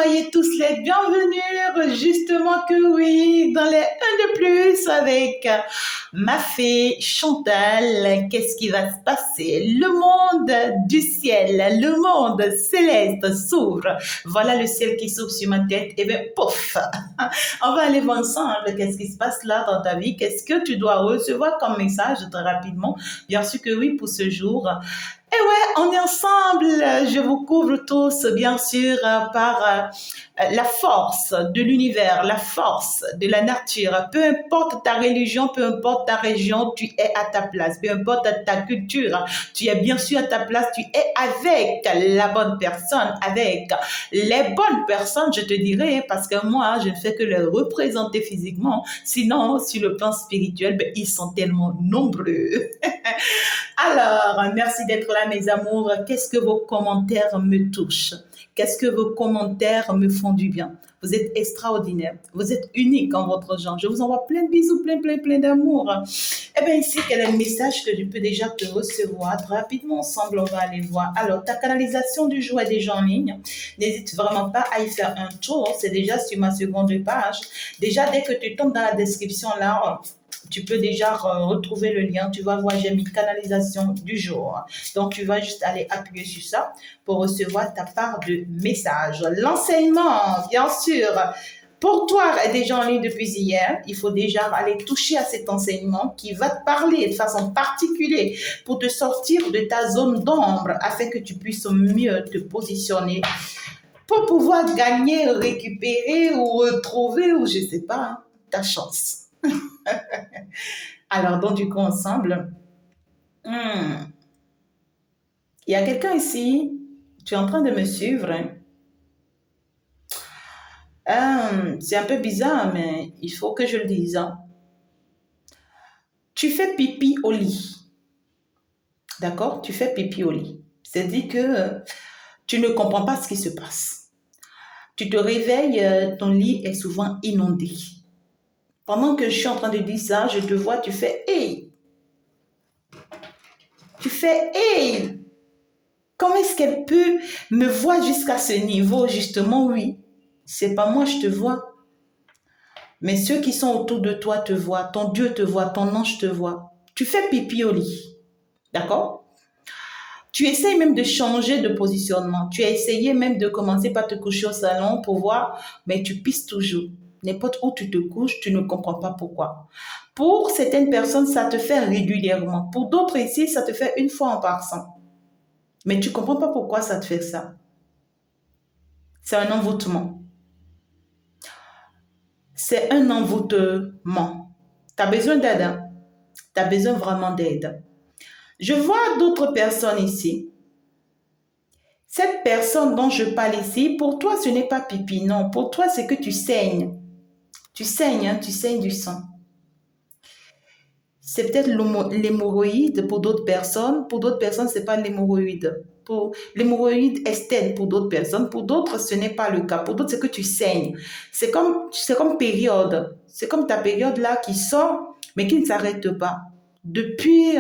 soyez tous les bienvenus, justement que oui, dans les 1 de plus avec ma fée Chantal. Qu'est-ce qui va se passer? Le monde du ciel, le monde céleste s'ouvre. Voilà le ciel qui s'ouvre sur ma tête. Et bien, pouf, on va aller voir ensemble qu'est-ce qui se passe là dans ta vie. Qu'est-ce que tu dois recevoir comme message très rapidement? Bien sûr que oui, pour ce jour. Et ouais, on est ensemble. Je vous couvre tous, bien sûr, par la force de l'univers, la force de la nature. Peu importe ta religion, peu importe ta région, tu es à ta place. Peu importe ta culture, tu es bien sûr à ta place. Tu es avec la bonne personne, avec les bonnes personnes, je te dirais, parce que moi, je ne fais que les représenter physiquement. Sinon, sur le plan spirituel, ben, ils sont tellement nombreux. Alors, merci d'être là, mes amours. Qu'est-ce que vos commentaires me touchent? Qu'est-ce que vos commentaires me font du bien? Vous êtes extraordinaires. Vous êtes uniques en votre genre. Je vous envoie plein de bisous, plein d'amour. Eh bien, ici, quel est le message que je peux déjà te recevoir? Très rapidement, ensemble, on va aller voir. Alors, ta canalisation du jour est déjà en ligne. N'hésite vraiment pas à y faire un tour. C'est déjà sur ma seconde page. Déjà, dès que tu tombes dans la description là, tu peux déjà retrouver le lien. Tu vas voir, j'ai mis canalisation du jour. Donc, tu vas juste aller appuyer sur ça pour recevoir ta part de message. L'enseignement, bien sûr, pour toi, est déjà en ligne depuis hier. Il faut déjà aller toucher à cet enseignement qui va te parler de façon particulière pour te sortir de ta zone d'ombre afin que tu puisses mieux te positionner pour pouvoir gagner, récupérer ou retrouver, ou je ne sais pas, ta chance. Alors, donc, du coup, ensemble, il y a quelqu'un ici, tu es en train de me suivre. C'est un peu bizarre, mais il faut que je le dise. Tu fais pipi au lit. D'accord? Tu fais pipi au lit. C'est-à-dire que tu ne comprends pas ce qui se passe. Tu te réveilles, ton lit est souvent inondé. Pendant que je suis en train de dire ça, je te vois, tu fais « Hey !» Tu fais « Hey !» Comment est-ce qu'elle peut me voir jusqu'à ce niveau? Justement, oui. C'est pas moi, je te vois. Mais ceux qui sont autour de toi te voient. Ton Dieu te voit, ton ange te voit. Tu fais pipi au lit. D'accord? Tu essayes même de changer de positionnement. Tu as essayé même de commencer par te coucher au salon pour voir, mais tu pisses toujours. N'importe où tu te couches, tu ne comprends pas pourquoi. Pour certaines personnes, ça te fait régulièrement. Pour d'autres ici, ça te fait une fois en passant. Mais tu ne comprends pas pourquoi ça te fait ça. C'est un envoûtement. C'est un envoûtement. Tu as besoin d'aide. Hein? Tu as besoin vraiment d'aide. Je vois d'autres personnes ici. Cette personne dont je parle ici, pour toi, ce n'est pas pipi. Non, pour toi, c'est que tu saignes. Tu saignes, hein? Tu saignes du sang. C'est peut-être l'hémorroïde pour d'autres personnes. Pour d'autres personnes, ce n'est pas l'hémorroïde. L'hémorroïde externe pour d'autres personnes. Pour d'autres, ce n'est pas le cas. Pour d'autres, c'est que tu saignes. C'est comme période. C'est comme ta période là qui sort, mais qui ne s'arrête pas. Depuis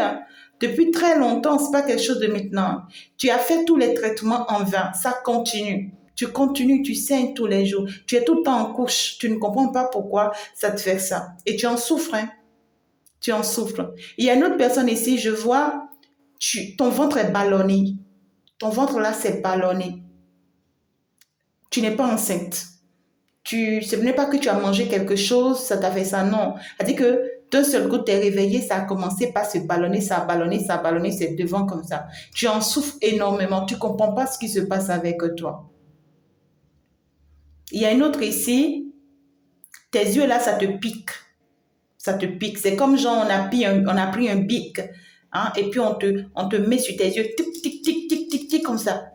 très longtemps, ce n'est pas quelque chose de maintenant. Tu as fait tous les traitements en vain. Ça continue. Tu continues, tu saignes tous les jours. Tu es tout le temps en couche. Tu ne comprends pas pourquoi ça te fait ça. Et tu en souffres, hein? Tu en souffres. Il y a une autre personne ici, je vois, ton ventre est ballonné. Ton ventre là, c'est ballonné. Tu n'es pas enceinte. Ce n'est pas que tu as mangé quelque chose, ça t'a fait ça, non. C'est-à-dire que d'un seul coup, tu es réveillé, ça a commencé par se ballonner, ça a ballonné, c'est devant comme ça. Tu en souffres énormément. Tu ne comprends pas ce qui se passe avec toi. Il y a une autre ici, tes yeux là, ça te pique. Ça te pique. C'est comme genre, on a pris un bic, hein, et puis on te met sur tes yeux, tic, tic, tic, tic, tic, tic, comme ça.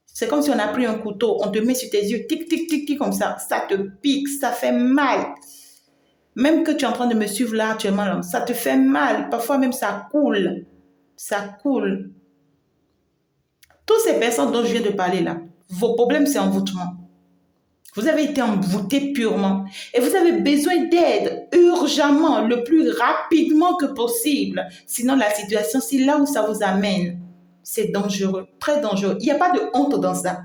C'est comme si on a pris un couteau, on te met sur tes yeux, tic, tic, tic, tic, comme ça. Ça te pique, ça fait mal. Même que tu es en train de me suivre là actuellement, ça te fait mal. Parfois même ça coule. Ça coule. Toutes ces personnes dont je viens de parler là, vos problèmes, c'est envoûtement. Vous avez été envoûté purement et vous avez besoin d'aide urgemment, le plus rapidement que possible. Sinon, la situation, c'est là où ça vous amène. C'est dangereux, très dangereux. Il n'y a pas de honte dans ça.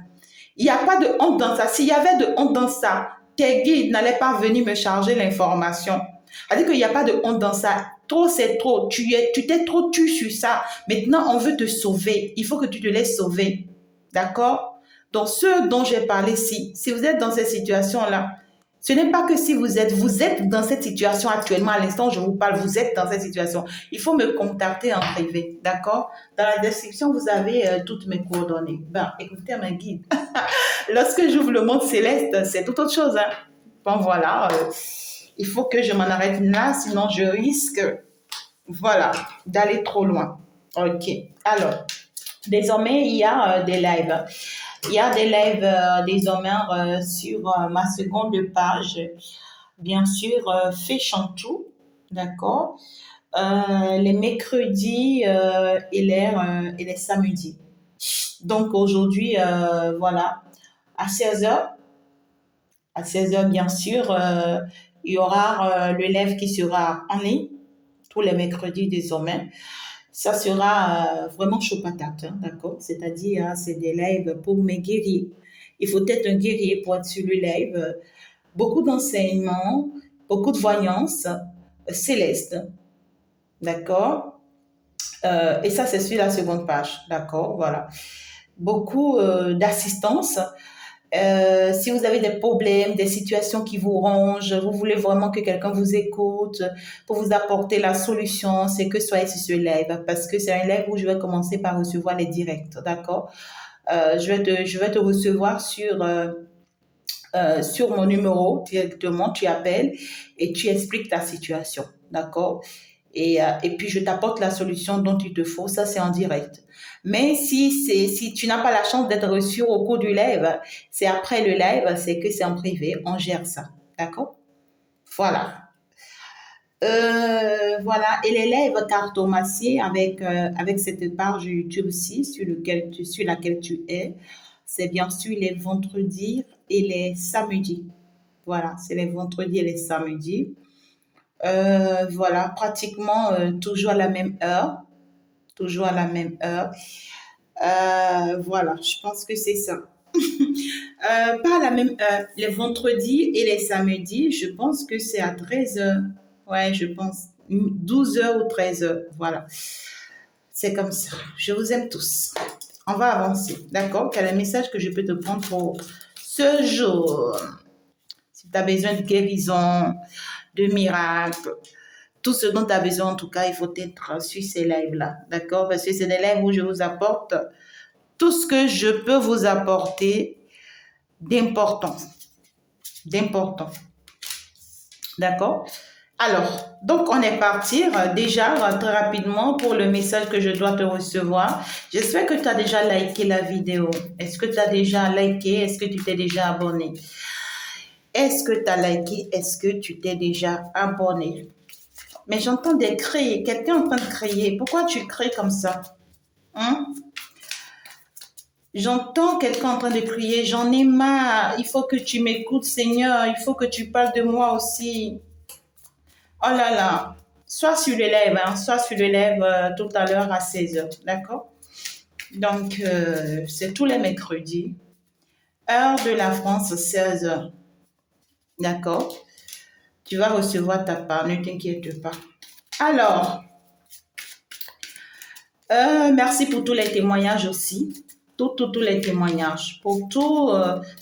Il n'y a pas de honte dans ça. S'il y avait de honte dans ça, tes guides n'allaient pas venir me charger l'information. C'est-à-dire qu'il n'y a pas de honte dans ça. Trop, c'est trop. Tu t'es trop tu sur ça. Maintenant, on veut te sauver. Il faut que tu te laisses sauver. D'accord? Donc, ce dont j'ai parlé ici, si vous êtes dans cette situation-là, ce n'est pas que si vous êtes dans cette situation actuellement, à l'instant où je vous parle, vous êtes dans cette situation. Il faut me contacter en privé, d'accord? Dans la description, vous avez toutes mes coordonnées. Ben, écoutez mes guides. Lorsque j'ouvre le monde céleste, c'est tout autre chose. Hein? Bon, voilà. Il faut que je m'en arrête là, sinon je risque, voilà, d'aller trop loin. OK. Alors, désormais, il y a des lives. Il y a des lives désormais sur ma seconde page. Bien sûr, Fée Chantou, d'accord? Les mercredis et les samedis. Donc aujourd'hui, voilà, à 16h, bien sûr, il y aura le live qui sera en ligne tous les mercredis désormais. Ça sera vraiment chaud patate, hein, d'accord? C'est-à-dire, c'est des lives pour mes guerriers. Il faut être un guerrier pour être sur le live. Beaucoup d'enseignements, beaucoup de voyance céleste, d'accord? Et ça, c'est sur la seconde page, d'accord? Voilà. Beaucoup d'assistance. Si vous avez des problèmes, des situations qui vous rongent, vous voulez vraiment que quelqu'un vous écoute pour vous apporter la solution, c'est que soyez sur ce live parce que c'est un live où je vais commencer par recevoir les directs, d'accord? Je vais te recevoir sur mon numéro directement, tu appelles et tu expliques ta situation, d'accord? Et puis, je t'apporte la solution dont il te faut, ça c'est en direct. Mais si tu n'as pas la chance d'être reçu au cours du live, c'est après le live, c'est que c'est en privé, on gère ça, d'accord? Voilà. Voilà, et les lives cartomanciers avec cette page YouTube aussi sur laquelle tu es, c'est bien sûr les vendredis et les samedis. Voilà, c'est les vendredis et les samedis. Voilà, pratiquement toujours à la même heure. Toujours à la même heure. Voilà, je pense que c'est ça. Pas à la même heure. Les vendredis et les samedis, je pense que c'est à 13h. Ouais, je pense 12h ou 13h. Voilà. C'est comme ça. Je vous aime tous. On va avancer. D'accord? Quel est le message que je peux te prendre pour ce jour? Si tu as besoin de guérison, de miracle, tout ce dont tu as besoin, en tout cas, il faut être sur ces lives-là. D'accord? Parce que c'est des lives où je vous apporte tout ce que je peux vous apporter d'important. D'important. D'accord? Alors, donc on est parti déjà très rapidement pour le message que je dois te recevoir. J'espère que tu as déjà liké la vidéo. Est-ce que tu as déjà liké? Est-ce que tu t'es déjà abonné? Est-ce que tu as liké? Est-ce que tu t'es déjà abonné? Mais j'entends des cris. Quelqu'un est en train de crier. Pourquoi tu cries comme ça? Hein? J'entends quelqu'un en train de crier. J'en ai marre. Il faut que tu m'écoutes, Seigneur. Il faut que tu parles de moi aussi. Oh là là. Soit sur le live, hein, soit sur le live tout à l'heure à 16h. D'accord? Donc, c'est tous les mercredis. Heure de la France, 16h. D'accord? Tu vas recevoir ta part. Ne t'inquiète pas. Alors, merci pour tous les témoignages aussi. Tous les témoignages. Pour tous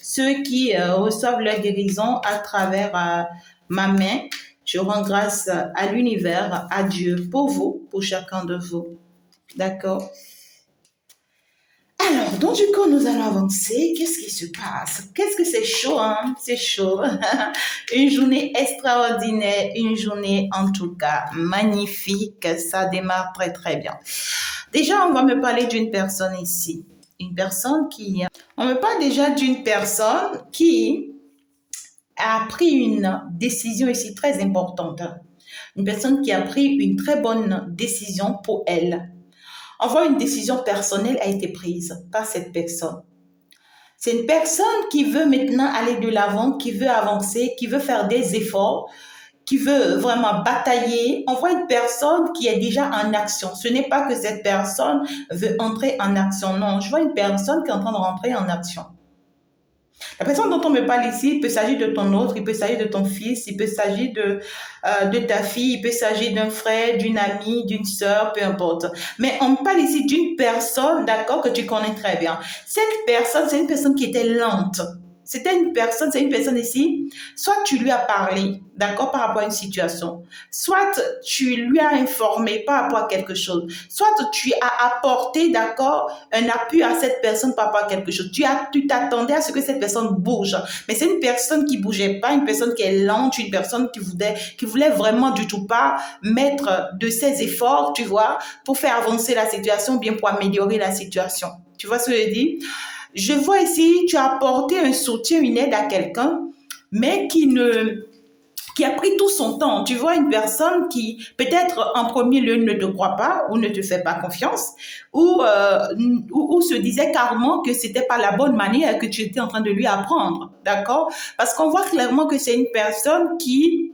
ceux qui reçoivent leur guérison à travers ma main, je rends grâce à l'univers, à Dieu, pour vous, pour chacun de vous. D'accord? Alors, donc du coup, nous allons avancer. Qu'est-ce qui se passe? Qu'est-ce que c'est chaud, hein? C'est chaud. Une journée extraordinaire, une journée en tout cas magnifique. Ça démarre très, très bien. Déjà, on va me parler d'une personne ici. Une personne qui... On me parle déjà d'une personne qui a pris une décision ici très importante. Une personne qui a pris une très bonne décision pour elle. On voit une décision personnelle a été prise par cette personne. C'est une personne qui veut maintenant aller de l'avant, qui veut avancer, qui veut faire des efforts, qui veut vraiment batailler. On voit une personne qui est déjà en action. Ce n'est pas que cette personne veut entrer en action. Non, je vois une personne qui est en train de rentrer en action. La personne dont on me parle ici, il peut s'agir de ton autre, il peut s'agir de ton fils, il peut s'agir de ta fille, il peut s'agir d'un frère, d'une amie, d'une sœur, peu importe. Mais on me parle ici d'une personne, d'accord, que tu connais très bien. Cette personne, c'est une personne qui était lente. C'est une personne ici, soit tu lui as parlé, d'accord, par rapport à une situation, soit tu lui as informé par rapport à quelque chose, soit tu as apporté, d'accord, un appui à cette personne par rapport à quelque chose. Tu t'attendais à ce que cette personne bouge, mais c'est une personne qui bougeait pas, une personne qui est lente, une personne qui voulait vraiment du tout pas mettre de ses efforts, tu vois, pour faire avancer la situation, bien pour améliorer la situation. Tu vois ce que je dis? Je vois ici, tu as apporté un soutien, une aide à quelqu'un, mais qui a pris tout son temps. Tu vois, une personne qui, peut-être en premier lieu, ne te croit pas ou ne te fait pas confiance ou se disait carrément que c'était pas la bonne manière que tu étais en train de lui apprendre. D'accord? Parce qu'on voit clairement que c'est une personne qui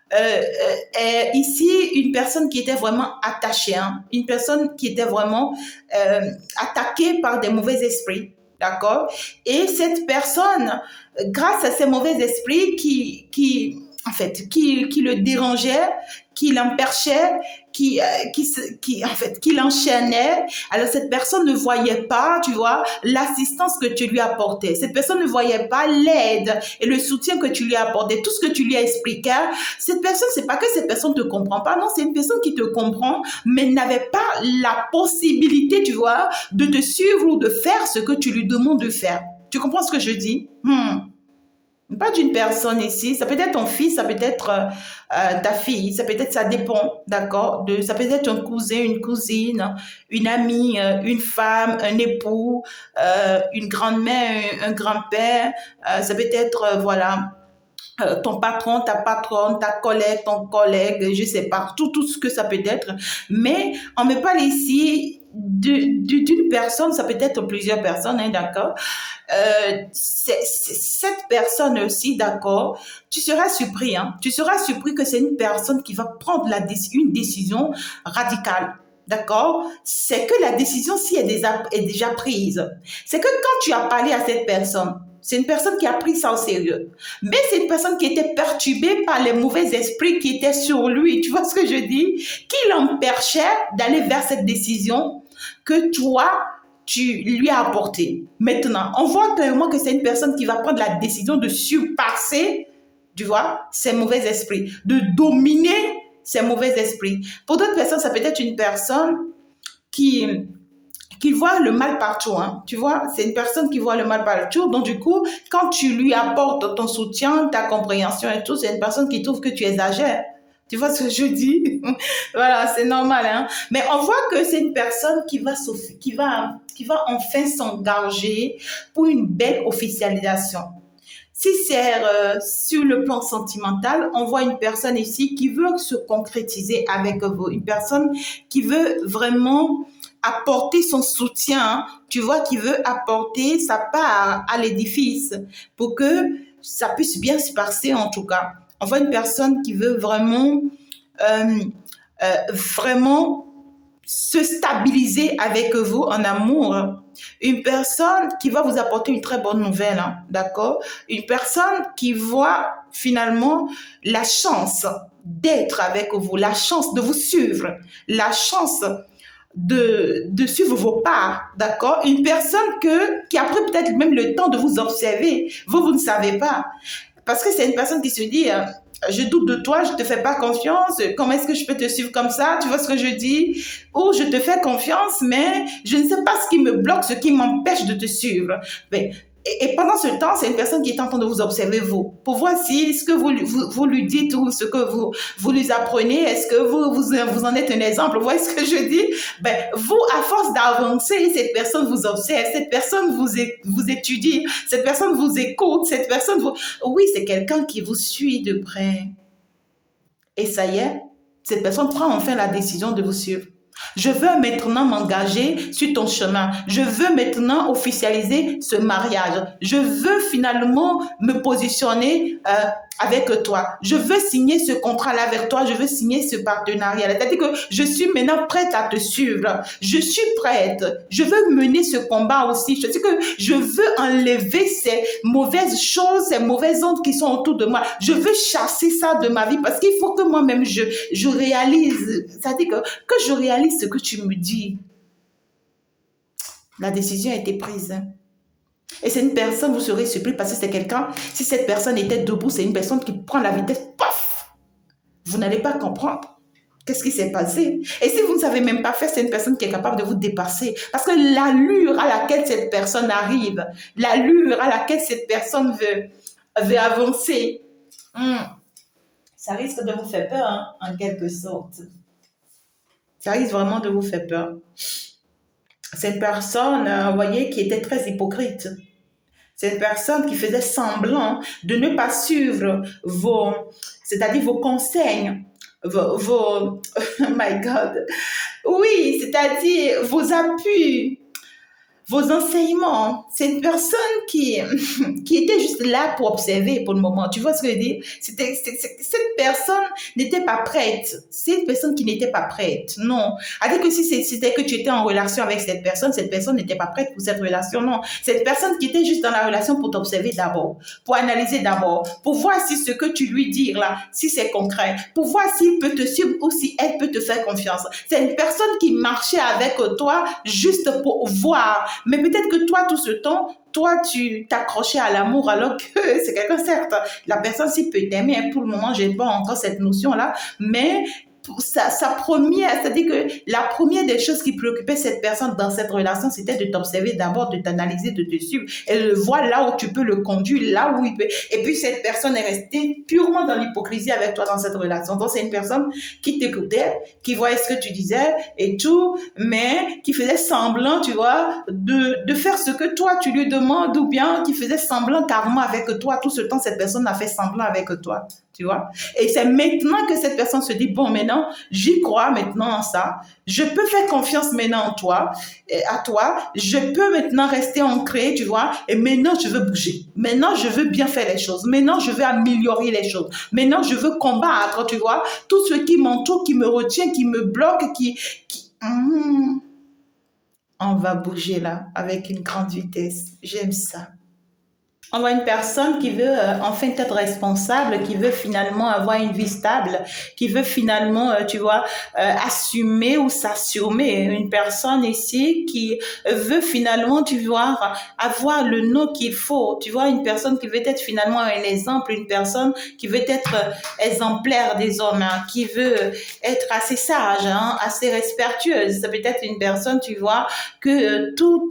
est ici une personne qui était vraiment attachée, hein, une personne qui était vraiment attaquée par des mauvais esprits. D'accord? Et cette personne, grâce à ces mauvais esprits en fait, qui le dérangeait, qui l'empêchait, en fait, qui l'enchaînait. Alors, cette personne ne voyait pas, tu vois, l'assistance que tu lui apportais. Cette personne ne voyait pas l'aide et le soutien que tu lui apportais, tout ce que tu lui expliquais. Cette personne, c'est pas que cette personne te comprend pas, non, c'est une personne qui te comprend, mais n'avait pas la possibilité, tu vois, de te suivre ou de faire ce que tu lui demandes de faire. Tu comprends ce que je dis? Pas d'une personne ici, ça peut être ton fils, ça peut être ta fille, ça dépend, d'accord, ça peut être un cousin, une cousine, une amie, une femme, un époux, une grand-mère, un grand-père, ça peut être, voilà, ton patron, ta patronne, ta collègue, ton collègue, je sais pas, tout ce que ça peut être. Mais on me parle ici d'une personne, ça peut être plusieurs personnes, hein, d'accord. Cette personne aussi, d'accord, tu seras surpris, hein, tu seras surpris que c'est une personne qui va prendre une décision radicale. D'accord? C'est que la décision, si elle est déjà prise, c'est que quand tu as parlé à cette personne, c'est une personne qui a pris ça au sérieux. Mais c'est une personne qui était perturbée par les mauvais esprits qui étaient sur lui. Tu vois ce que je dis? Qui l'empêchait d'aller vers cette décision que toi, tu lui as apportée. Maintenant, on voit clairement que c'est une personne qui va prendre la décision de surpasser, tu vois, ces mauvais esprits, de dominer ces mauvais esprits. Pour d'autres personnes, ça peut être une personne qui voit le mal partout, hein. Tu vois, c'est une personne qui voit le mal partout. Donc, du coup, quand tu lui apportes ton soutien, ta compréhension et tout, c'est une personne qui trouve que tu exagères. Tu vois ce que je dis? Voilà, c'est normal, hein. Mais on voit que c'est une personne qui va enfin s'engager pour une belle officialisation. Si c'est sur le plan sentimental, on voit une personne ici qui veut se concrétiser avec vous, une personne qui veut vraiment apporter son soutien, hein, tu vois, qui veut apporter sa part à l'édifice pour que ça puisse bien se passer en tout cas. On voit une personne qui veut euh, vraiment se stabiliser avec vous en amour. Une personne qui va vous apporter une très bonne nouvelle, hein, d'accord? Une personne qui voit finalement la chance d'être avec vous, la chance de vous suivre, la chance de suivre vos pas, d'accord? Une personne qui a pris peut-être même le temps de vous observer. Vous ne savez pas. Parce que c'est une personne qui se dit, je doute de toi, je te fais pas confiance, comment est-ce que je peux te suivre comme ça? Tu vois ce que je dis? Ou je te fais confiance, mais je ne sais pas ce qui me bloque, ce qui m'empêche de te suivre. Mais, et pendant ce temps, c'est une personne qui est en train de vous observer, vous, pour voir si ce que vous lui dites ou ce que vous lui apprenez, est-ce que vous en êtes un exemple? Vous voyez ce que je dis? Ben, vous, à force d'avancer, cette personne vous observe, cette personne vous étudie, cette personne vous écoute, cette personne vous... Oui, c'est quelqu'un qui vous suit de près. Et ça y est, cette personne prend enfin la décision de vous suivre. Je veux maintenant m'engager sur ton chemin. Je veux maintenant officialiser ce mariage. Je veux finalement me positionner avec toi. Je veux signer ce contrat-là avec toi. Je veux signer ce partenariat. C'est-à-dire que je suis maintenant prête à te suivre. Je suis prête. Je veux mener ce combat aussi. Je dis que je veux enlever ces mauvaises choses, ces mauvaises ondes qui sont autour de moi. Je veux chasser ça de ma vie parce qu'il faut que moi-même je réalise. C'est-à-dire que je réalise ce que tu me dis. La décision a été prise. Et c'est une personne, vous serez surpris parce que c'est quelqu'un, si cette personne était debout, c'est une personne qui prend la vitesse, paf! Vous n'allez pas comprendre. Qu'est-ce qui s'est passé? Et si vous ne savez même pas faire, c'est une personne qui est capable de vous dépasser. Parce que l'allure à laquelle cette personne arrive, l'allure à laquelle cette personne veut avancer, ça risque de vous faire peur, hein, en quelque sorte. Ça risque vraiment de vous faire peur. Cette personne, vous voyez, qui était très hypocrite. Cette personne qui faisait semblant de ne pas suivre c'est-à-dire vos conseils, oh my God. Oui, c'est-à-dire vos appuis, vos enseignements. C'est une personne qui était juste là pour observer pour le moment. Tu vois ce que je veux dire? Cette personne n'était pas prête. C'est une personne qui n'était pas prête. Non. C'est-à-dire que si c'était que tu étais en relation avec cette personne n'était pas prête pour cette relation. Non. Cette personne qui était juste dans la relation pour t'observer d'abord, pour analyser d'abord, pour voir si ce que tu lui dis là, si c'est concret, pour voir s'il peut te suivre ou si elle peut te faire confiance. C'est une personne qui marchait avec toi juste pour voir. Mais peut-être que toi, tout ce temps, toi, tu t'accrochais à l'amour alors que c'est quelqu'un, certes, la personne s'y peut t'aimer. Pour le moment, je n'ai pas encore cette notion-là, mais sa première, c'est-à-dire que la première des choses qui préoccupait cette personne dans cette relation, c'était de t'observer d'abord, de t'analyser, de te suivre et de voir là où tu peux le conduire, là où il peut. Et puis cette personne est restée purement dans l'hypocrisie avec toi dans cette relation. Donc c'est une personne qui t'écoutait, qui voyait ce que tu disais et tout, mais qui faisait semblant, tu vois, de faire ce que toi tu lui demandes ou bien qui faisait semblant carrément avec toi. Tout ce temps, cette personne a fait semblant avec toi. Tu vois? Et c'est maintenant que cette personne se dit, bon, maintenant, j'y crois maintenant en ça. Je peux faire confiance maintenant en toi, à toi. Je peux maintenant rester ancré, tu vois? Et maintenant, je veux bouger. Maintenant, je veux bien faire les choses. Maintenant, je veux améliorer les choses. Maintenant, je veux combattre, tu vois? Tout ce qui m'entoure, qui me retient, qui me bloque, On va bouger là, avec une grande vitesse. J'aime ça. On voit une personne qui veut enfin être responsable, qui veut finalement avoir une vie stable, qui veut finalement, tu vois, assumer ou s'assumer. Une personne ici qui veut finalement, tu vois, avoir le nom qu'il faut. Tu vois, une personne qui veut être finalement un exemple, une personne qui veut être exemplaire des hommes, hein, qui veut être assez sage, hein, assez respectueuse. Ça peut être une personne, tu vois, que tout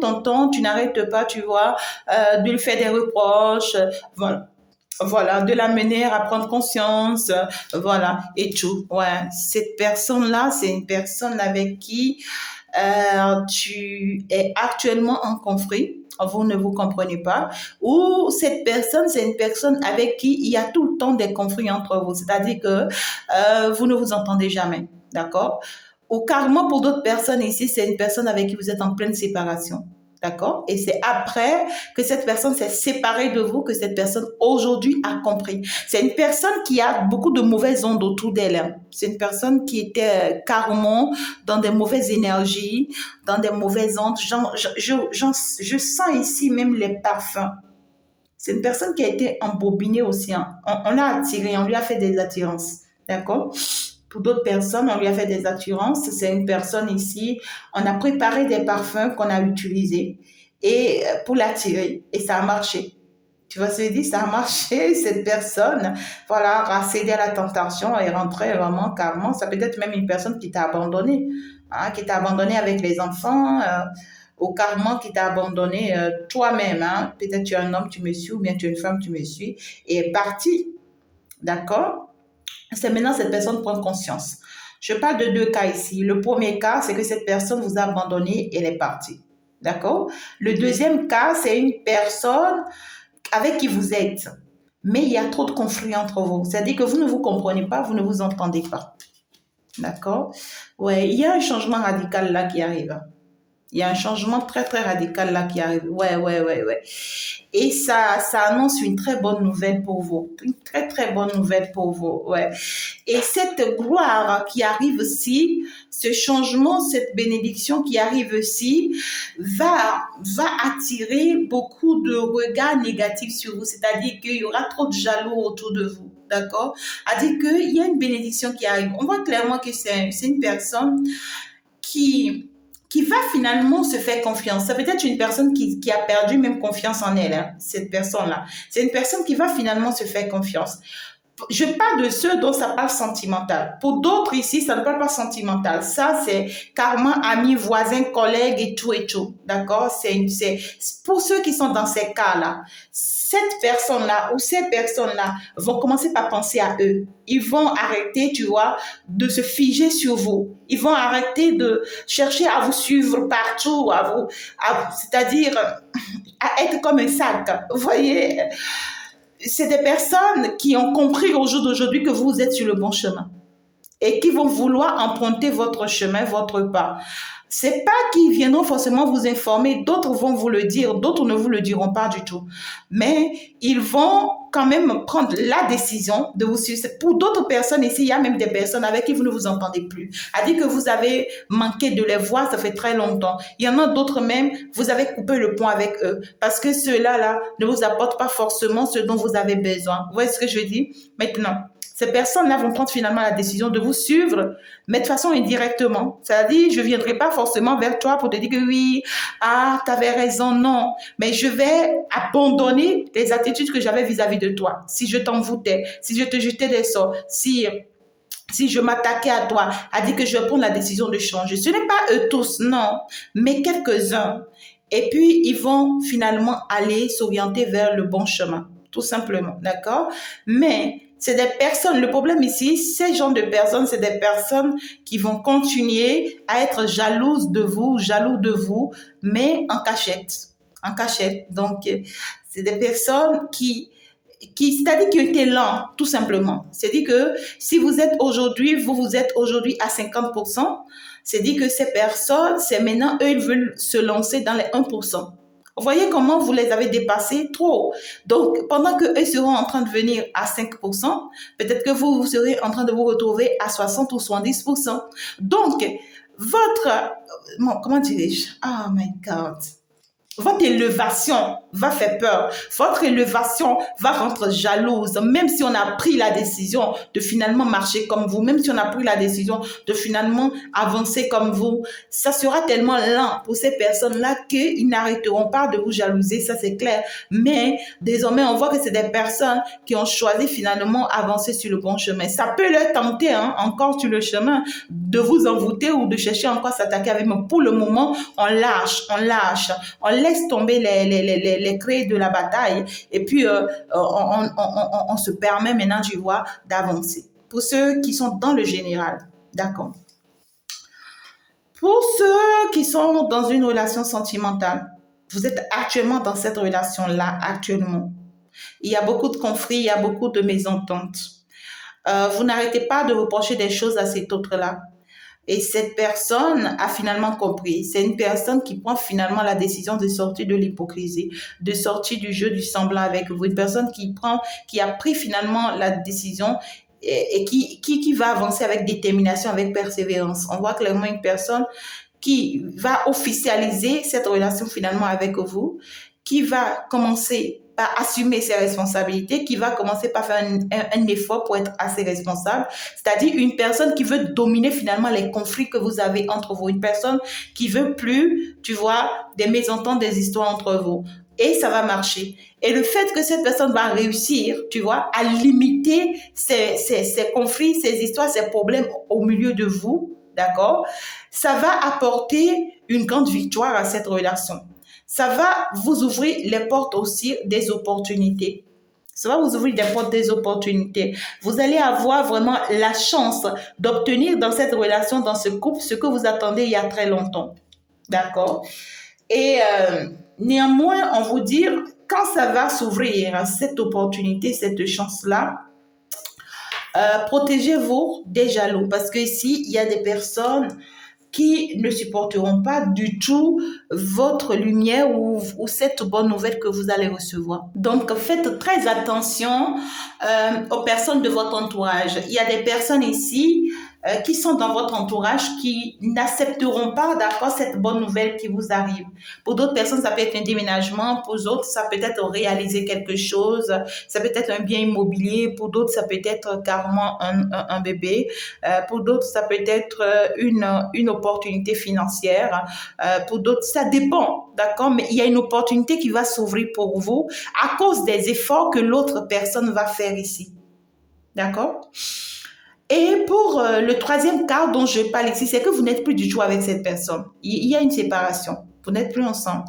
ton temps, tu n'arrêtes pas, tu vois, de lui faire des reproches, voilà, de l'amener à prendre conscience, voilà, et tout. Ouais, cette personne-là, c'est une personne avec qui tu es actuellement en conflit, vous ne vous comprenez pas, ou cette personne, c'est une personne avec qui il y a tout le temps des conflits entre vous, c'est-à-dire que vous ne vous entendez jamais, d'accord? Ou carrément pour d'autres personnes ici, c'est une personne avec qui vous êtes en pleine séparation. D'accord? Et c'est après que cette personne s'est séparée de vous que cette personne aujourd'hui a compris. C'est une personne qui a beaucoup de mauvaises ondes autour d'elle. C'est une personne qui était carrément dans des mauvaises énergies, dans des mauvaises ondes. Je sens ici même les parfums. C'est une personne qui a été embobinée aussi. Hein. On l'a attirée, on lui a fait des attirances. D'accord? Pour d'autres personnes, on lui a fait des attirances. C'est une personne ici, on a préparé des parfums qu'on a utilisés et pour l'attirer et ça a marché. Tu vois ce que je dis? Ça a marché. Cette personne, voilà, a cédé à la tentation et rentrée vraiment carrément. Ça peut être même une personne qui t'a abandonné, hein, qui t'a abandonné avec les enfants, ou carrément qui t'a abandonné toi-même. Hein. Peut-être tu es un homme, tu me suis, ou bien tu es une femme, tu me suis, et est parti. D'accord? C'est maintenant cette personne prend conscience. Je parle de deux cas ici. Le premier cas, c'est que cette personne vous a abandonné et elle est partie. D'accord? Le deuxième cas, c'est une personne avec qui vous êtes. Mais il y a trop de conflits entre vous. C'est-à-dire que vous ne vous comprenez pas, vous ne vous entendez pas. D'accord? Ouais, il y a un changement radical là qui arrive. Il y a un changement très, très radical là qui arrive. Ouais, ouais, ouais, ouais. Et ça annonce une très bonne nouvelle pour vous. Une très, très bonne nouvelle pour vous. Ouais. Et cette gloire qui arrive aussi, ce changement, cette bénédiction qui arrive aussi, va attirer beaucoup de regards négatifs sur vous. C'est-à-dire qu'il y aura trop de jaloux autour de vous. D'accord? C'est-à-dire qu'il y a une bénédiction qui arrive. On voit clairement que c'est une personne qui, qui va finalement se faire confiance. C'est peut-être une personne qui a perdu même confiance en elle, hein, cette personne-là. C'est une personne qui va finalement se faire confiance. Je parle de ceux dont ça parle sentimental. Pour d'autres ici, ça ne parle pas sentimental. Ça, c'est carrément amis, voisins, collègues et tout et tout. D'accord? C'est pour ceux qui sont dans ces cas-là. Cette personne-là ou ces personnes-là vont commencer par penser à eux. Ils vont arrêter, tu vois, de se figer sur vous. Ils vont arrêter de chercher à vous suivre partout, c'est-à-dire à être comme un sac. Vous voyez? C'est des personnes qui ont compris au jour d'aujourd'hui que vous êtes sur le bon chemin et qui vont vouloir emprunter votre chemin, votre pas. C'est pas qu'ils viendront forcément vous informer, d'autres vont vous le dire, d'autres ne vous le diront pas du tout. Mais ils vont quand même prendre la décision de vous suivre. Pour d'autres personnes ici, il y a même des personnes avec qui vous ne vous entendez plus. À dire que vous avez manqué de les voir, ça fait très longtemps. Il y en a d'autres même, vous avez coupé le pont avec eux parce que ceux-là ne vous apportent pas forcément ce dont vous avez besoin. Vous voyez ce que je veux dire? Maintenant, ces personnes-là vont prendre finalement la décision de vous suivre, mais de façon indirectement. C'est-à-dire, je ne viendrai pas forcément vers toi pour te dire que oui, tu avais raison, non. Mais je vais abandonner les attitudes que j'avais vis-à-vis de toi. Si je t'envoûtais, si je te jetais des sorts, si je m'attaquais à toi, à dire que je vais prendre la décision de changer. Ce n'est pas eux tous, non, mais quelques-uns. Et puis, ils vont finalement aller s'orienter vers le bon chemin, tout simplement, d'accord? Mais c'est des personnes, le problème ici, ces genres de personnes, c'est des personnes qui vont continuer à être jalouses de vous, jaloux de vous, mais en cachette, en cachette. Donc, c'est des personnes c'est-à-dire qui ont été lents, tout simplement. C'est-à-dire que si vous êtes aujourd'hui, vous êtes aujourd'hui à 50%, c'est-à-dire que ces personnes, c'est maintenant, eux, ils veulent se lancer dans les 1%. Vous voyez comment vous les avez dépassés trop. Donc, pendant qu'eux seront en train de venir à 5%, peut-être que vous serez en train de vous retrouver à 60 ou 70%. Donc, comment dirais-je? Oh my God. Votre élévation va faire peur. Votre élévation va rendre jalouse. Même si on a pris la décision de finalement marcher comme vous, même si on a pris la décision de finalement avancer comme vous, ça sera tellement lent pour ces personnes-là qu'ils n'arrêteront pas de vous jalouser, ça c'est clair. Mais désormais, on voit que c'est des personnes qui ont choisi finalement avancer sur le bon chemin. Ça peut leur tenter encore sur le chemin de vous envoûter ou de chercher encore à s'attaquer avec moi. Pour le moment, on lâche, on laisse tomber les clés de la bataille et puis on se permet maintenant, tu vois, d'avancer. Pour ceux qui sont dans le général, d'accord. Pour ceux qui sont dans une relation sentimentale, vous êtes actuellement dans cette relation-là, actuellement. Il y a beaucoup de conflits, il y a beaucoup de mésententes. Vous n'arrêtez pas de reprocher des choses à cet autre-là. Et cette personne a finalement compris. C'est une personne qui prend finalement la décision de sortir de l'hypocrisie, de sortir du jeu du semblant avec vous. Une personne qui a pris finalement la décision et qui va avancer avec détermination, avec persévérance. On voit clairement une personne qui va officialiser cette relation finalement avec vous, qui va commencer par assumer ses responsabilités, qui va commencer par faire un effort pour être assez responsable, c'est-à-dire une personne qui veut dominer finalement les conflits que vous avez entre vous, une personne qui veut plus, tu vois, des mésententes, des histoires entre vous. Et ça va marcher. Et le fait que cette personne va réussir, tu vois, à limiter ces conflits, ces histoires, ces problèmes au milieu de vous, d'accord, ça va apporter une grande victoire à cette relation. Ça va vous ouvrir les portes aussi des opportunités. Ça va vous ouvrir des portes des opportunités. Vous allez avoir vraiment la chance d'obtenir dans cette relation, dans ce couple, ce que vous attendez il y a très longtemps. D'accord? Et néanmoins, on vous dit, quand ça va s'ouvrir, cette opportunité, cette chance-là, Protégez-vous des jaloux parce que ici, il y a des personnes qui ne supporteront pas du tout votre lumière ou cette bonne nouvelle que vous allez recevoir. Donc, faites très attention aux personnes de votre entourage. Il y a des personnes ici qui sont dans votre entourage qui n'accepteront pas, d'accord, cette bonne nouvelle qui vous arrive. Pour d'autres personnes, ça peut être un déménagement. Pour d'autres, ça peut être réaliser quelque chose. Ça peut être un bien immobilier. Pour d'autres, ça peut être carrément un bébé. Pour d'autres, ça peut être une opportunité financière. Pour d'autres, ça dépend, d'accord? Mais il y a une opportunité qui va s'ouvrir pour vous à cause des efforts que l'autre personne va faire ici. D'accord? Et pour le troisième cas dont je parle ici, c'est que vous n'êtes plus du tout avec cette personne. Il y a une séparation. Vous n'êtes plus ensemble.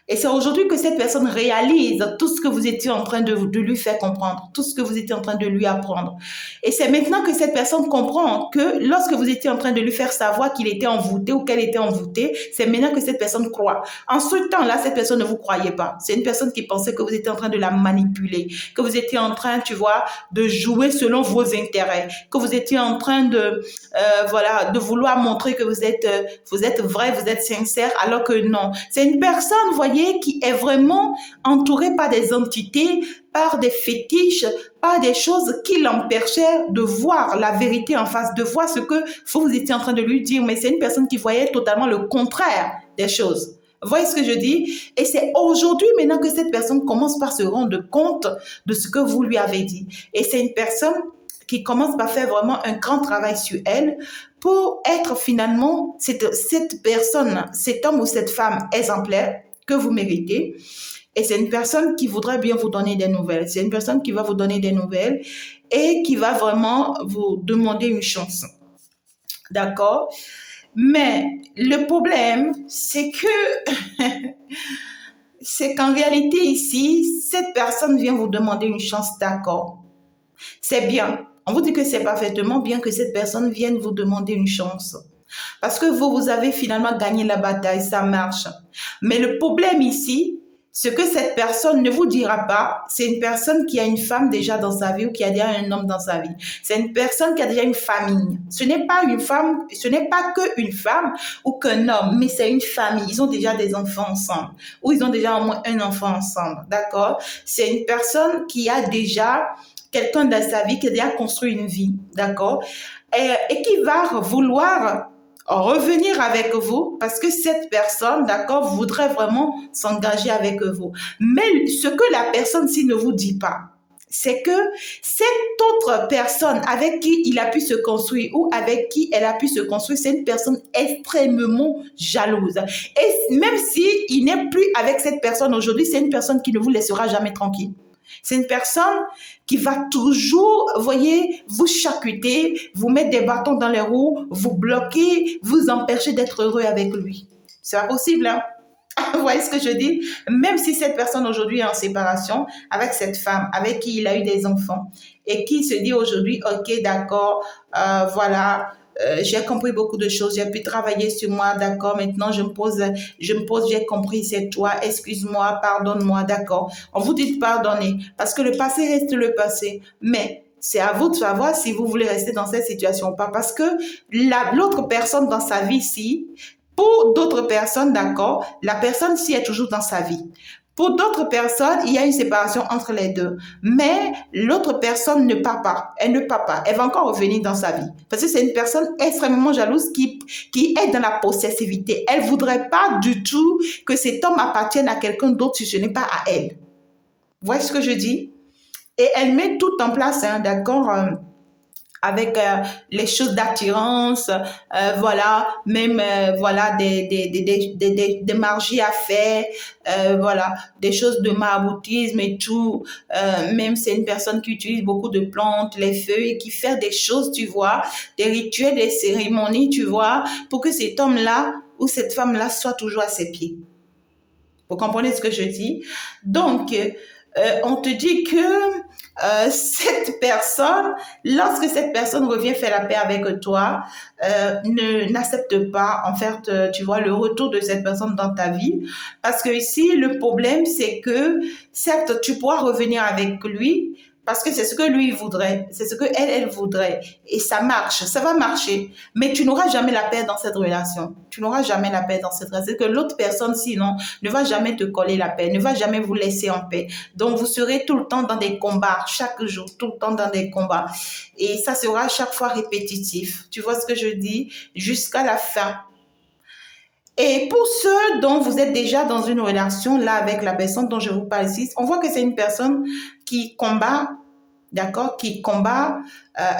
Et c'est aujourd'hui que cette personne réalise tout ce que vous étiez en train de lui faire comprendre, tout ce que vous étiez en train de lui apprendre. Et c'est maintenant que cette personne comprend que lorsque vous étiez en train de lui faire savoir qu'il était envoûté ou qu'elle était envoûtée, c'est maintenant que cette personne croit. En ce temps-là, cette personne ne vous croyait pas. C'est une personne qui pensait que vous étiez en train de la manipuler, que vous étiez en train, tu vois, de jouer selon vos intérêts, que vous étiez en train de, de vouloir montrer que vous êtes vrai, vous êtes sincère, alors que non. C'est une personne, vous voyez, qui est vraiment entouré par des entités, par des fétiches, par des choses qui l'empêchaient de voir la vérité en face, de voir ce que vous étiez en train de lui dire. Mais c'est une personne qui voyait totalement le contraire des choses. Vous voyez ce que je dis? Et c'est aujourd'hui maintenant que cette personne commence par se rendre compte de ce que vous lui avez dit. Et c'est une personne qui commence par faire vraiment un grand travail sur elle pour être finalement cette personne, cet homme ou cette femme exemplaire que vous méritez. Et c'est une personne qui voudrait bien vous donner des nouvelles. C'est une personne qui va vous donner des nouvelles et qui va vraiment vous demander une chance. D'accord? Mais le problème, c'est que c'est qu'en réalité ici, cette personne vient vous demander une chance, d'accord? C'est bien. On vous dit que c'est parfaitement bien que cette personne vienne vous demander une chance. Parce que vous avez finalement gagné la bataille, ça marche. Mais le problème ici, ce que cette personne ne vous dira pas, c'est une personne qui a une femme déjà dans sa vie ou qui a déjà un homme dans sa vie. C'est une personne qui a déjà une famille. Ce n'est pas une femme, ce n'est pas qu'une femme ou qu'un homme, mais c'est une famille. Ils ont déjà des enfants ensemble ou ils ont déjà au moins un enfant ensemble, d'accord? C'est une personne qui a déjà quelqu'un dans sa vie qui a déjà construit une vie, d'accord? Et qui va vouloir revenir avec vous parce que cette personne, d'accord, voudrait vraiment s'engager avec vous. Mais ce que la personne-ci ne vous dit pas, c'est que cette autre personne avec qui il a pu se construire ou avec qui elle a pu se construire, c'est une personne extrêmement jalouse. Et même si il n'est plus avec cette personne aujourd'hui, c'est une personne qui ne vous laissera jamais tranquille. C'est une personne qui va toujours, voyez, vous charcuter, vous mettre des bâtons dans les roues, vous bloquer, vous empêcher d'être heureux avec lui. C'est pas possible, hein? Vous voyez ce que je dis? Même si cette personne aujourd'hui est en séparation avec cette femme avec qui il a eu des enfants et qui se dit aujourd'hui, ok, d'accord, voilà, j'ai compris beaucoup de choses, j'ai pu travailler sur moi, d'accord, maintenant je me pose, j'ai compris, c'est toi, excuse-moi, pardonne-moi, d'accord. On vous dit de pardonner parce que le passé reste le passé, mais c'est à vous de savoir si vous voulez rester dans cette situation ou pas parce que l'autre personne dans sa vie ici, pour d'autres personnes, d'accord, la personne-ci est toujours dans sa vie. Pour d'autres personnes, il y a une séparation entre les deux. Mais l'autre personne ne part pas. Elle ne part pas. Elle va encore revenir dans sa vie. Parce que c'est une personne extrêmement jalouse qui est dans la possessivité. Elle ne voudrait pas du tout que cet homme appartienne à quelqu'un d'autre si ce n'est pas à elle. Vous voyez ce que je dis? Et elle met tout en place, hein, d'accord, avec les choses d'attirance, voilà, même voilà des margies à faire, voilà, des choses de maraboutisme et tout. Même c'est une personne qui utilise beaucoup de plantes, les feuilles, qui fait des choses, tu vois, des rituels, des cérémonies, tu vois, pour que cet homme-là ou cette femme-là soit toujours à ses pieds. Vous comprenez ce que je dis? Donc, on te dit que cette personne, lorsque cette personne revient faire la paix avec toi, n'accepte pas, en fait, tu vois, le retour de cette personne dans ta vie. Parce que ici, le problème, c'est que, certes, tu pourras revenir avec lui, Parce que c'est ce que lui voudrait, c'est ce que elle voudrait. Et ça marche, ça va marcher. Mais tu n'auras jamais la paix dans cette relation. Tu n'auras jamais la paix dans cette relation. C'est que l'autre personne, sinon, ne va jamais te coller la paix, ne va jamais vous laisser en paix. Donc, vous serez tout le temps dans des combats, chaque jour, tout le temps dans des combats. Et ça sera à chaque fois répétitif. Tu vois ce que je dis? Jusqu'à la fin. Et pour ceux dont vous êtes déjà dans une relation là avec la personne dont je vous parle ici, on voit que c'est une personne qui combat, d'accord, qui combat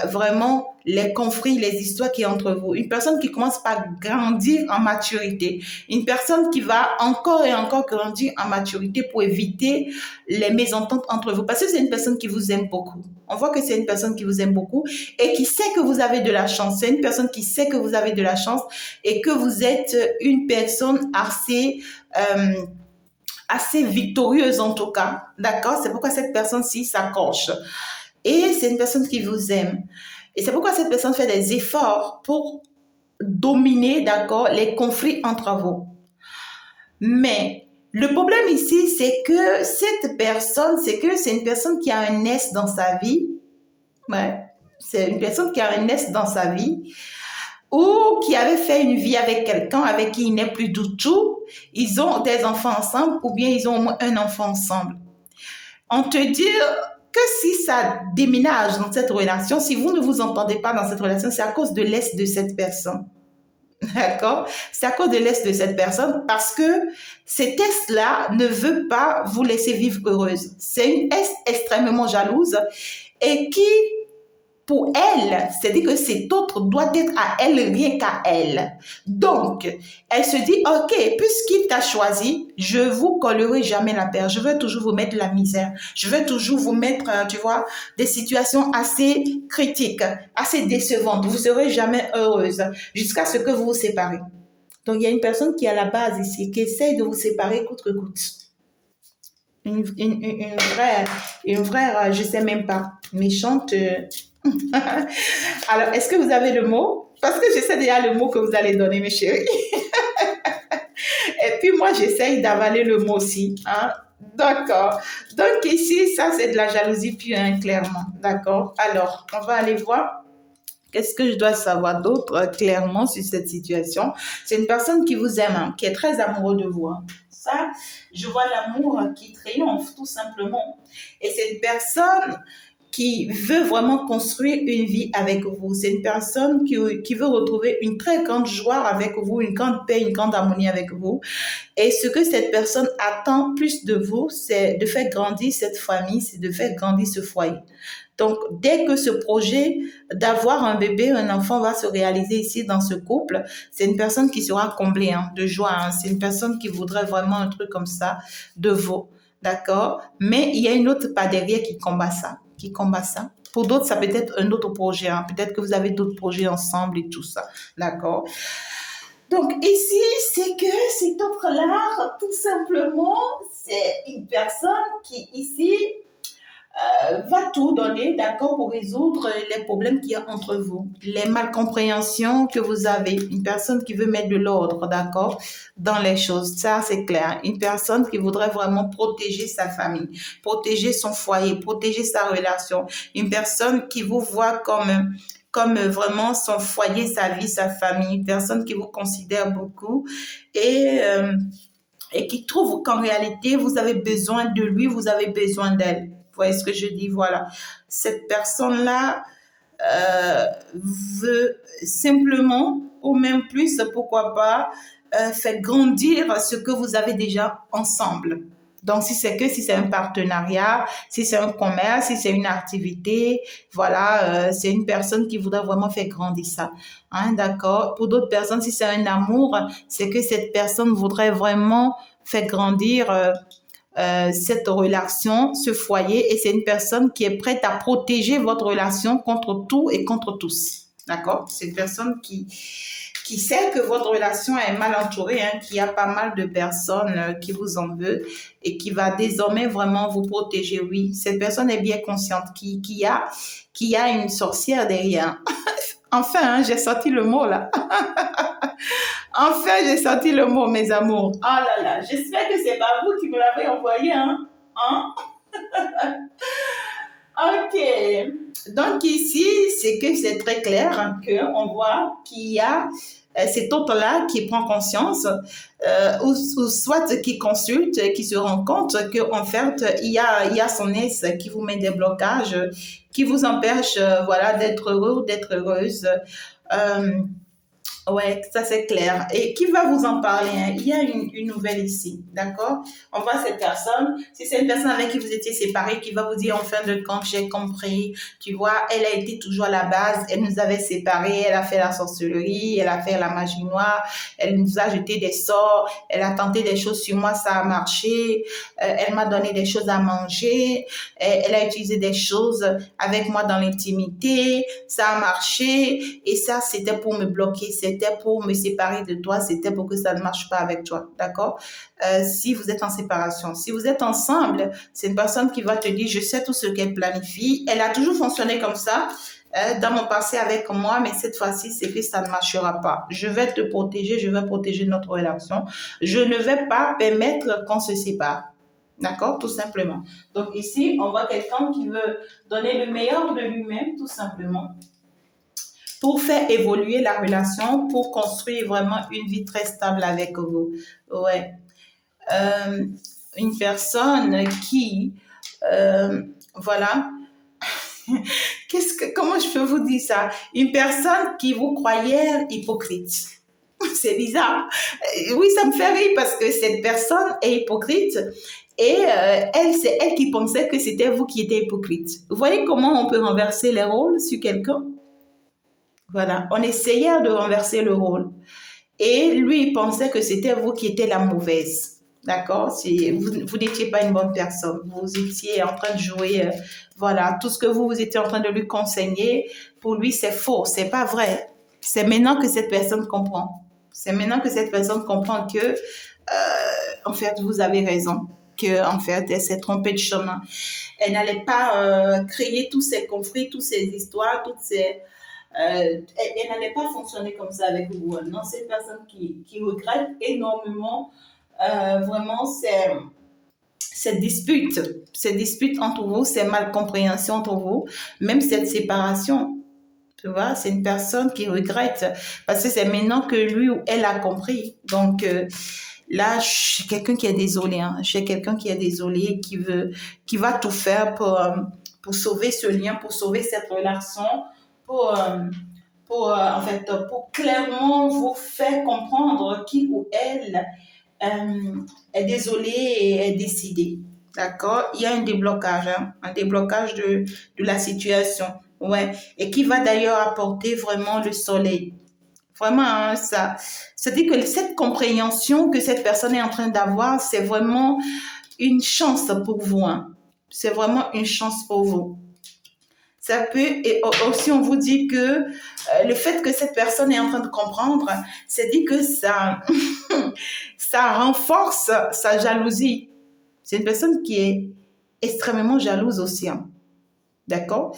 vraiment les conflits, les histoires qui sont entre vous. Une personne qui commence par grandir en maturité. Une personne qui va encore et encore grandir en maturité pour éviter les mésententes entre vous. Parce que c'est une personne qui vous aime beaucoup. On voit que c'est une personne qui vous aime beaucoup et qui sait que vous avez de la chance. C'est une personne qui sait que vous avez de la chance et que vous êtes une personne assez victorieuse en tout cas. D'accord? C'est pourquoi cette personne-ci s'accroche. Et c'est une personne qui vous aime. Et c'est pourquoi cette personne fait des efforts pour dominer, d'accord, les conflits entre vous. Mais le problème ici, c'est que cette personne, c'est une personne qui a un S dans sa vie. Ouais, c'est une personne qui a un S dans sa vie ou qui avait fait une vie avec quelqu'un avec qui il n'est plus du tout. Ils ont des enfants ensemble ou bien ils ont au moins un enfant ensemble. On te dit que si ça déménage dans cette relation, si vous ne vous entendez pas dans cette relation, c'est à cause de l'Est de cette personne. D'accord? C'est à cause de l'Est de cette personne parce que cet Est-là ne veut pas vous laisser vivre heureuse. C'est une Est extrêmement jalouse et qui, pour elle, c'est-à-dire que cet autre doit être à elle, rien qu'à elle. Donc, elle se dit, ok, puisqu'il t'a choisi, je vous collerai jamais la paire. Je veux toujours vous mettre la misère. Je veux toujours vous mettre, tu vois, des situations assez critiques, assez décevantes. Vous serez jamais heureuse jusqu'à ce que vous vous séparez. Donc, il y a une personne qui est à la base ici, qui essaye de vous séparer coûte que coûte. Une vraie, je sais même pas, méchante. Alors, est-ce que vous avez le mot? Parce que je sais déjà le mot que vous allez donner, mes chéris. Et puis, moi, j'essaye d'avaler le mot aussi. Hein? D'accord. Donc, ici, ça, c'est de la jalousie pure, hein, clairement. D'accord. Alors, on va aller voir. Qu'est-ce que je dois savoir d'autre clairement sur cette situation? C'est une personne qui vous aime, hein, qui est très amoureuse de vous. Hein. Ça, je vois l'amour qui triomphe, tout simplement. Et c'est une personne qui veut vraiment construire une vie avec vous. C'est une personne qui veut retrouver une très grande joie avec vous, une grande paix, une grande harmonie avec vous. Et ce que cette personne attend plus de vous, c'est de faire grandir cette famille, c'est de faire grandir ce foyer. Donc, dès que ce projet d'avoir un bébé, un enfant va se réaliser ici dans ce couple, c'est une personne qui sera comblée hein, de joie. Hein. C'est une personne qui voudrait vraiment un truc comme ça de vous. D'accord? Mais il y a une autre part derrière qui combat ça. Pour d'autres, ça peut être un autre projet. Hein. Peut-être que vous avez d'autres projets ensemble et tout ça. D'accord? Donc ici, c'est que cet autre-là, tout simplement, c'est une personne qui ici va tout donner, d'accord, pour résoudre les problèmes qu'il y a entre vous, les malcompréhensions que vous avez. Une personne qui veut mettre de l'ordre, d'accord, dans les choses. Ça, c'est clair. Une personne qui voudrait vraiment protéger sa famille, protéger son foyer, protéger sa relation. Une personne qui vous voit comme vraiment son foyer, sa vie, sa famille. Une personne qui vous considère beaucoup et qui trouve qu'en réalité, vous avez besoin de lui, vous avez besoin d'elle. Vous voyez ce que je dis? Voilà. Cette personne-là veut simplement, ou même plus, pourquoi pas, faire grandir ce que vous avez déjà ensemble. Donc, si c'est un partenariat, si c'est un commerce, si c'est une activité, voilà, c'est une personne qui voudrait vraiment faire grandir ça. Hein, d'accord? Pour d'autres personnes, si c'est un amour, c'est que cette personne voudrait vraiment faire grandir cette relation, ce foyer, et c'est une personne qui est prête à protéger votre relation contre tout et contre tous. D'accord? C'est une personne qui sait que votre relation est mal entourée, hein, qu'il y a pas mal de personnes qui vous en veulent et qui va désormais vraiment vous protéger. Oui, cette personne est bien consciente qu'il y a une sorcière derrière. Enfin, hein, j'ai sorti le mot là. Enfin, j'ai sorti le mot, mes amours. Oh là là, j'espère que c'est pas vous qui me l'avez envoyé, hein? Ok, Donc ici, c'est que c'est très clair hein, qu'on voit qu'il y a cet autre-là qui prend conscience ou soit qui consulte, qui se rend compte qu'en fait, il y a son ex qui vous met des blocages, qui vous empêche voilà, d'être heureux ou d'être heureuse. Euh, Ouais, ça c'est clair. Et qui va vous en parler hein? Il y a une nouvelle ici, d'accord? On voit cette personne. Si c'est une personne avec qui vous étiez séparés, qui va vous dire en fin de compte, j'ai compris. Tu vois, elle a été toujours à la base. Elle nous avait séparés. Elle a fait la sorcellerie. Elle a fait la magie noire. Elle nous a jeté des sorts. Elle a tenté des choses sur moi. Ça a marché. Elle m'a donné des choses à manger. Elle a utilisé des choses avec moi dans l'intimité. Ça a marché. Et ça, c'était pour me bloquer. C'était pour me séparer de toi, c'était pour que ça ne marche pas avec toi, d'accord? Si vous êtes en séparation, si vous êtes ensemble, c'est une personne qui va te dire, je sais tout ce qu'elle planifie. Elle a toujours fonctionné comme ça dans mon passé avec moi, mais cette fois-ci, c'est que ça ne marchera pas. Je vais te protéger, je vais protéger notre relation. Je ne vais pas permettre qu'on se sépare. D'accord? Tout simplement. Donc ici, on voit quelqu'un qui veut donner le meilleur de lui-même, tout simplement pour faire évoluer la relation, pour construire vraiment une vie très stable avec vous. Ouais. Euh, une personne qui, voilà, comment je peux vous dire ça? Une personne qui vous croyait hypocrite. C'est bizarre. Oui, ça me fait rire parce que cette personne est hypocrite et elle, c'est elle qui pensait que c'était vous qui étiez hypocrite. Vous voyez comment on peut renverser les rôles sur quelqu'un? Voilà, on essayait de renverser le rôle. Et lui, il pensait que c'était vous qui étiez la mauvaise. D'accord? Vous n'étiez pas une bonne personne. Vous étiez en train de jouer, voilà, tout ce que vous étiez en train de lui conseiller, pour lui, c'est faux, c'est pas vrai. C'est maintenant que cette personne comprend. C'est maintenant que cette personne comprend que, en fait, vous avez raison. Que, en fait, elle s'est trompée de chemin. Elle n'allait pas créer tous ces conflits, toutes ces histoires, toutes ces elle n'allait pas fonctionner comme ça avec vous. Non, c'est une personne qui regrette énormément vraiment ces disputes entre vous, ces malcompréhensions entre vous, même cette séparation. Tu vois, c'est une personne qui regrette parce que c'est maintenant que lui ou elle a compris. Donc là, je suis quelqu'un qui est désolé. Hein. Je suis quelqu'un qui est désolé, qui va tout faire pour sauver ce lien, pour sauver cette relation, pour, euh, en fait, pour clairement vous faire comprendre qui ou elle est désolé et est décidé. D'accord? Il y a un déblocage, hein, un déblocage de la situation. Ouais. Et qui va d'ailleurs apporter vraiment le soleil. Vraiment, hein, ça dit que cette compréhension que cette personne est en train d'avoir, c'est vraiment une chance pour vous. Hein. C'est vraiment une chance pour vous. Ça peut, et aussi on vous dit que le fait que cette personne est en train de comprendre, c'est dit que ça, ça renforce sa jalousie. C'est une personne qui est extrêmement jalouse aussi. Hein. D'accord?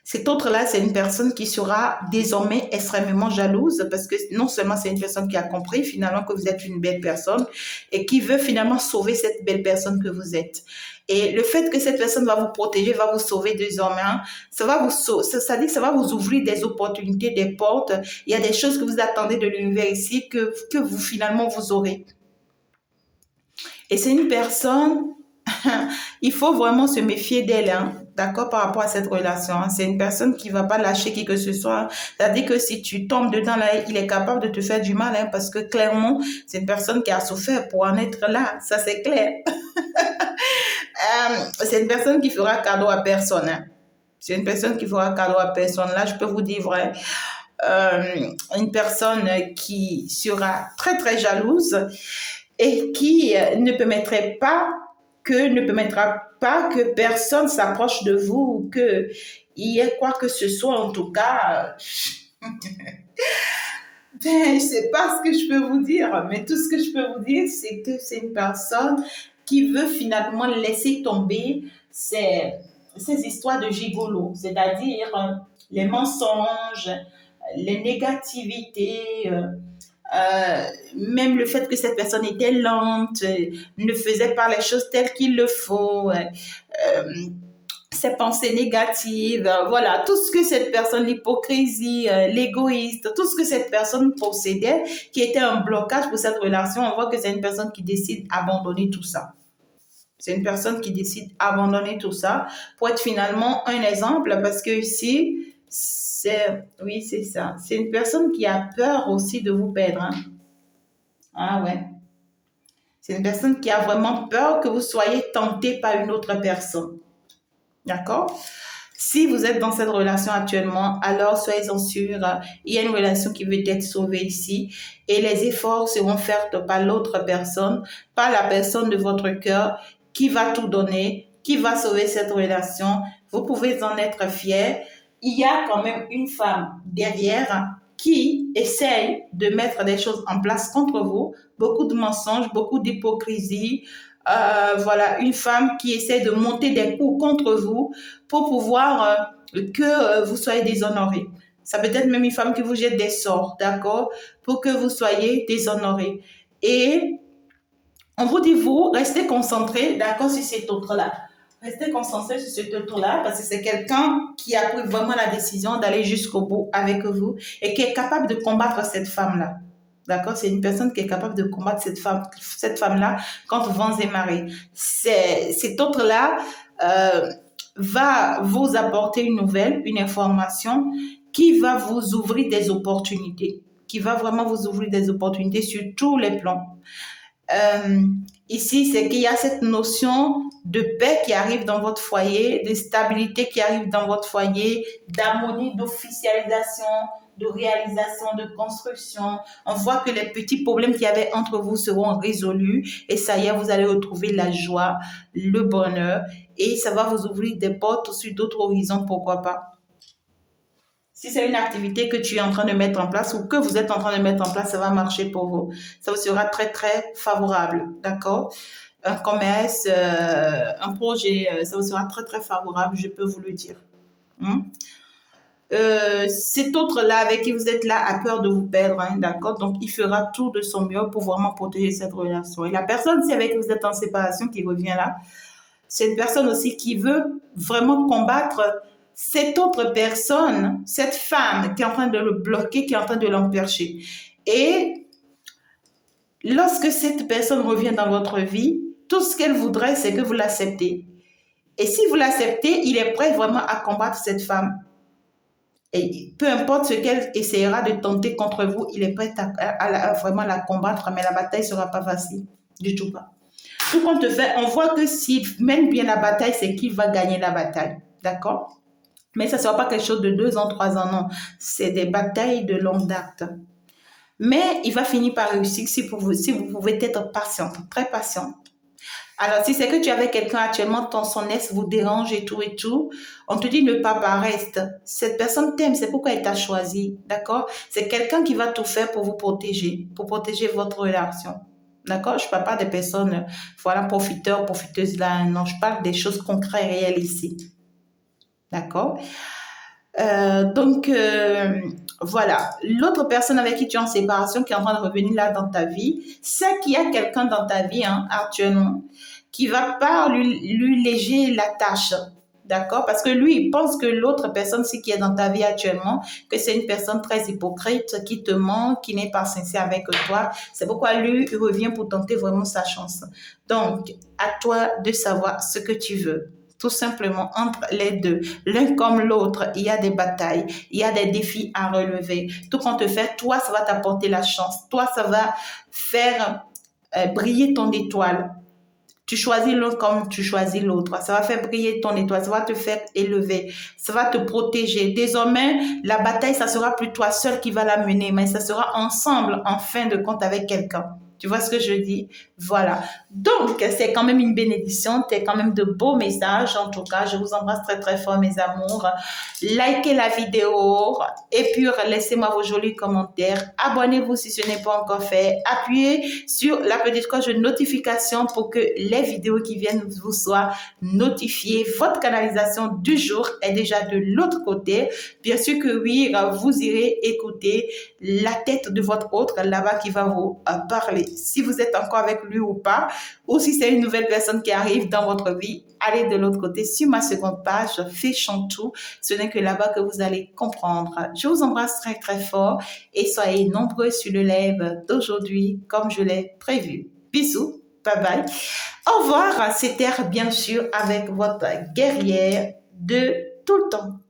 Cet autre-là, c'est une personne qui sera désormais extrêmement jalouse parce que non seulement c'est une personne qui a compris finalement que vous êtes une belle personne et qui veut finalement sauver cette belle personne que vous êtes. Et le fait que cette personne va vous protéger, va vous sauver désormais, hein, ça dit que ça va vous ouvrir des opportunités, des portes. Il y a des choses que vous attendez de l'univers ici que vous finalement vous aurez. Et c'est une personne, il faut vraiment se méfier d'elle, hein, d'accord, par rapport à cette relation. Hein. C'est une personne qui ne va pas lâcher qui que ce soit. C'est-à-dire que si tu tombes dedans, là, il est capable de te faire du mal, hein, parce que clairement, c'est une personne qui a souffert pour en être là. Ça, c'est clair. C'est une personne qui fera cadeau à personne. Hein. C'est une personne qui fera cadeau à personne. Là, je peux vous dire vrai. Une personne qui sera très, très jalouse et qui ne permettra pas que personne s'approche de vous ou qu'il y ait quoi que ce soit, en tout cas. Je ne sais pas ce que je peux vous dire, mais tout ce que je peux vous dire, c'est que c'est une personne qui veut finalement laisser tomber ces histoires de gigolo, c'est-à-dire les mensonges, les négativités, même le fait que cette personne était lente, ne faisait pas les choses telles qu'il le faut. ses pensées négatives, voilà, tout ce que cette personne, l'hypocrisie, l'égoïste, tout ce que cette personne possédait, qui était un blocage pour cette relation, on voit que c'est une personne qui décide d'abandonner tout ça. C'est une personne qui décide d'abandonner tout ça pour être finalement un exemple, parce que ici, oui, c'est ça. C'est une personne qui a peur aussi de vous perdre. Hein. Ah ouais. C'est une personne qui a vraiment peur que vous soyez tenté par une autre personne. D'accord? Si vous êtes dans cette relation actuellement, alors soyez-en sûrs, il y a une relation qui veut être sauvée ici et les efforts seront faits par l'autre personne, par la personne de votre cœur qui va tout donner, qui va sauver cette relation. Vous pouvez en être fiers. Il y a quand même une femme derrière qui essaye de mettre des choses en place contre vous, beaucoup de mensonges, beaucoup d'hypocrisie. Voilà, une femme qui essaie de monter des coups contre vous pour pouvoir que vous soyez déshonoré. Ça peut être même une femme qui vous jette des sorts, d'accord, pour que vous soyez déshonoré. Et on vous dit, vous, restez concentré, d'accord, sur cet autre-là. Restez concentré sur cet autre-là parce que c'est quelqu'un qui a pris vraiment la décision d'aller jusqu'au bout avec vous et qui est capable de combattre cette femme-là. D'accord? C'est une personne qui est capable de combattre cette femme-là contre vents et marées. Cet autre-là va vous apporter une nouvelle, une information qui va vous ouvrir des opportunités, qui va vraiment vous ouvrir des opportunités sur tous les plans. Ici, c'est qu'il y a cette notion de paix qui arrive dans votre foyer, de stabilité qui arrive dans votre foyer, d'harmonie, d'officialisation, de réalisation, de construction. On voit que les petits problèmes qu'il y avait entre vous seront résolus et ça y est, vous allez retrouver la joie, le bonheur et ça va vous ouvrir des portes sur d'autres horizons, pourquoi pas. Si c'est une activité que tu es en train de mettre en place ou que vous êtes en train de mettre en place, ça va marcher pour vous. Ça vous sera très, très favorable, d'accord? Un commerce, un projet, ça vous sera très, très favorable, je peux vous le dire. Cet autre-là avec qui vous êtes là a peur de vous perdre, hein, d'accord? Donc, il fera tout de son mieux pour vraiment protéger cette relation. Et la personne, si avec qui vous êtes en séparation, qui revient là, c'est une personne aussi qui veut vraiment combattre cette autre personne, cette femme qui est en train de le bloquer, qui est en train de l'empêcher. Et lorsque cette personne revient dans votre vie, tout ce qu'elle voudrait, c'est que vous l'acceptez. Et si vous l'acceptez, il est prêt vraiment à combattre cette femme. Et peu importe ce qu'elle essaiera de tenter contre vous, il est prêt à vraiment la combattre, mais la bataille ne sera pas facile, du tout pas. Tout compte fait, on voit que s'il mène bien la bataille, c'est qu'il va gagner la bataille, d'accord? Mais ça ne sera pas quelque chose de 2 ans, 3 ans, non. C'est des batailles de longue date. Mais il va finir par réussir si vous pouvez être patiente, très patiente. Alors, si c'est que tu es avec quelqu'un actuellement, son ex vous dérange et tout, on te dit ne pas reste. Cette personne t'aime, c'est pourquoi elle t'a choisi, d'accord? C'est quelqu'un qui va tout faire pour vous protéger, pour protéger votre relation. D'accord? Je ne parle pas des personnes, voilà, profiteurs, profiteuses là. Non, je parle des choses concrètes et réelles ici. D'accord? Donc, voilà. L'autre personne avec qui tu es en séparation, qui est en train de revenir là dans ta vie, c'est qu'il y a quelqu'un dans ta vie hein, actuellement qui va pas lui léger la tâche. D'accord? Parce que lui, il pense que l'autre personne, qui est dans ta vie actuellement, que c'est une personne très hypocrite, qui te ment, qui n'est pas sincère avec toi. C'est pourquoi lui, il revient pour tenter vraiment sa chance. Donc, à toi de savoir ce que tu veux. Tout simplement, entre les deux, l'un comme l'autre, il y a des batailles, il y a des défis à relever. Tout compte fait, toi, ça va t'apporter la chance. Toi, ça va faire briller ton étoile. Tu choisis l'un comme tu choisis l'autre. Ça va faire briller ton étoile, ça va te faire élever, ça va te protéger. Désormais, la bataille, ça sera plus toi seul qui va la mener, mais ça sera ensemble, en fin de compte, avec quelqu'un. Tu vois ce que je dis? Voilà. Donc, c'est quand même une bénédiction. C'est quand même de beaux messages. En tout cas, je vous embrasse très, très fort, mes amours. Likez la vidéo et puis laissez-moi vos jolis commentaires. Abonnez-vous si ce n'est pas encore fait. Appuyez sur la petite cloche de notification pour que les vidéos qui viennent vous soient notifiées. Votre canalisation du jour est déjà de l'autre côté. Bien sûr que oui, vous irez écouter la tête de votre autre là-bas qui va vous parler. savez si vous êtes encore avec lui ou pas, ou si c'est une nouvelle personne qui arrive dans votre vie, allez de l'autre côté sur ma seconde page, Fée Chantou. Ce n'est que là-bas que vous allez comprendre. Je vous embrasse très très fort et soyez nombreux sur le live d'aujourd'hui comme je l'ai prévu. Bisous, bye bye. Au revoir, c'était bien sûr avec votre guerrière de tout le temps.